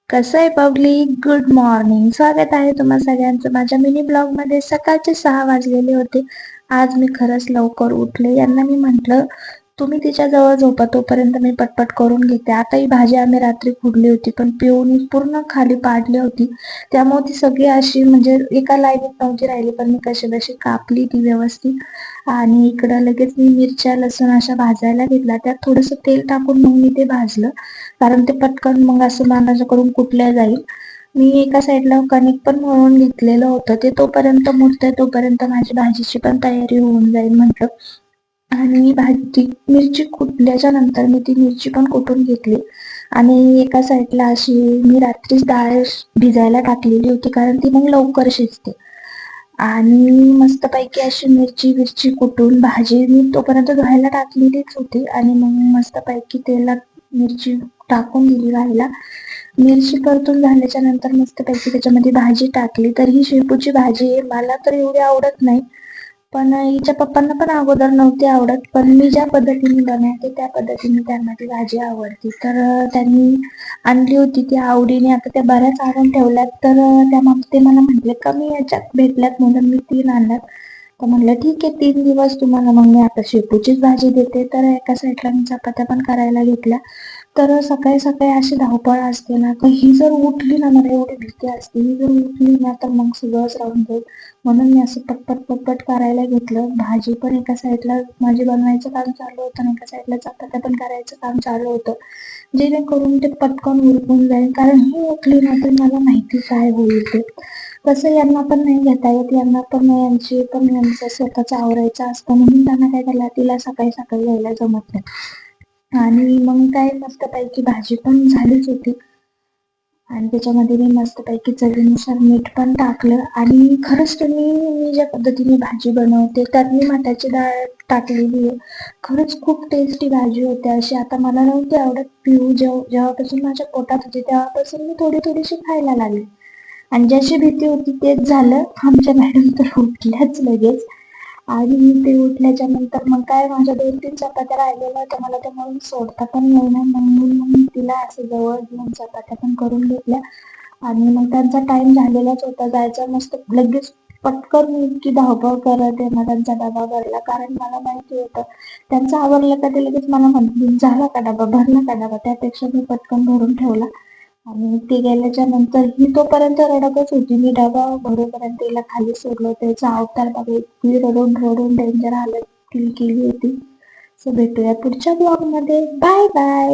कसं आहे public? Good morning. स्वागत आहे तुम्हा सगळ्यांचं माझ्या मिनी ब्लॉगमध्ये. सकाळचे 6 वाजलेले होते. आज मी खरंच लवकर उठले. यांना मी म्हटलं, तुम्ही तिच्याजवळ झोपा, तोपर्यंत मी पटपट करून घेते. आता ही भाजी आम्ही रात्री खुडली होती, पण पिऊनी पूर्ण खाली पाडली होती. त्यामुळे ती सगळी अशी म्हणजे एका लाईनीत नव्हती राहिली, पण मी कशीबशी कापली ती व्यवस्थित. आणि इकडं लगेच मी मिरच्या, लसूण अशा भाजायला घेतला. त्यात थोडंसं तेल टाकून मग मी ते भाजलं. कारण ते पटकन मग असं माझ्याकडून कुटल्या जाईल. मी एका साईडला कणिक पण मळून घेतलेलं होतं. ते तोपर्यंत मुरतंय तोपर्यंत माझी भाजीची पण तयारी होऊन जाईल म्हटलं. आणि भाजी मिरची कुटल्याच्या नंतर मी ती मिरची पण कुटून घेतली. आणि एका साईडला अशी मी रात्रीच डाळ भिजायला टाकलेली होती, कारण ती मग लवकर शिजते. आणि मस्तपैकी अशी मिरची विरची कुटून भाजी मी तोपर्यंत धुवायला टाकलेलीच होती. आणि मग मस्तपैकी तेलात मिरची टाकून दिली राहायला. मिरची परतून झाल्याच्या नंतर मस्तपैकी त्याच्यामध्ये भाजी टाकली. तर ही शेपूची भाजी आहे. मला तर एवढी आवडत नाही, पण हिच्या पप्पांना पण अगोदर नव्हती आवडत. पण मी ज्या पद्धतीने बनवते त्या पद्धतीने त्यांना ती भाजी आवडती. तर त्यांनी आणली होती ती आवडीने. आता त्या बऱ्याच आणून ठेवल्यात. तर ते मला म्हटले कमी याच्यात भेटल्यात म्हणून मी 3 आणल्यात. तर म्हणलं ठीक आहे, 3 दिवस तुम्हाला मग मी आता शेपूचीच भाजी देते. तर एका साईडला मी चपात्या पण करायला घेतल्या. तर सकाळी सकाळी अशी धावपळ असते ना, तर ही जर उठली ना, मला एवढी भीती असते, ही जर उठली ना तर मग सगळंच राहून जाईल. म्हणून मी असं पटपट पटपट करायला घेतलं. भाजी पण एका साईडला माझी बनवायचं काम चालू होतं आणि एका साईडला चपात्या पण करायचं काम चालू होतं, जेणेकरून ते पटकन उरकून जाईल. कारण ही उठली ना तर मला माहिती काय होईल ते. कसं यांना पण नाही घेता येत, यांना पण यांचं स्वतःच आवरायचं असतं, म्हणून त्यांना काय त्याला तिला सकाळी सकाळी यायला जमत नाही. आणि मग काय मस्तपैकी भाजी पण झालीच होती. आणि त्याच्यामध्ये मी मस्तपैकी चवीनुसार मीठ पण टाकलं. आणि खरंच मी ज्या पद्धतीने भाजी बनवते त्यात मी मटाची डाळ टाकलेली आहे. खरंच खूप टेस्टी भाजी होते अशी. आता मला नव्हती आवडत, पिऊ जेव्हापासून माझ्या पोटात होती तेव्हापासून मी थोडी थोडीशी खायला लागले. आणि ज्याची भीती होती तेच झालं. आमच्या मॅडम तर उठल्याच लगेच. आणि ते उठल्याच्या नंतर मग काय, माझ्या 2-3 चपात्या राहिलेल्या होत्या. मला त्या म्हणून सोडता पण येईना. म्हणून मग मी तिला असं जवळ घेऊन चपात्या पण करून घेतल्या. आणि मग त्यांचा टाइम झालेलाच होता जायचा. मस्त लगेच पटकन मी इतकी धावपळ करत आहे ना त्यांचा डबा भरला. कारण मला माहिती होतं त्यांचं आवरलं का ते लगेच मला म्हणतील झाला का डबा, भरला का डबा. त्यापेक्षा मी पटकन भरून ठेवला. आणि ते गेल्याच्या नंतर ही तोपर्यंत रडतच होती. मी डबा भरेपर्यंत तिला खाली सोडलं. त्याचा अवतार बघा, इतकी रडून रडून डेंजर हालत केली होती. सो भेटूया पुढच्या ब्लॉग मध्ये. Bye bye.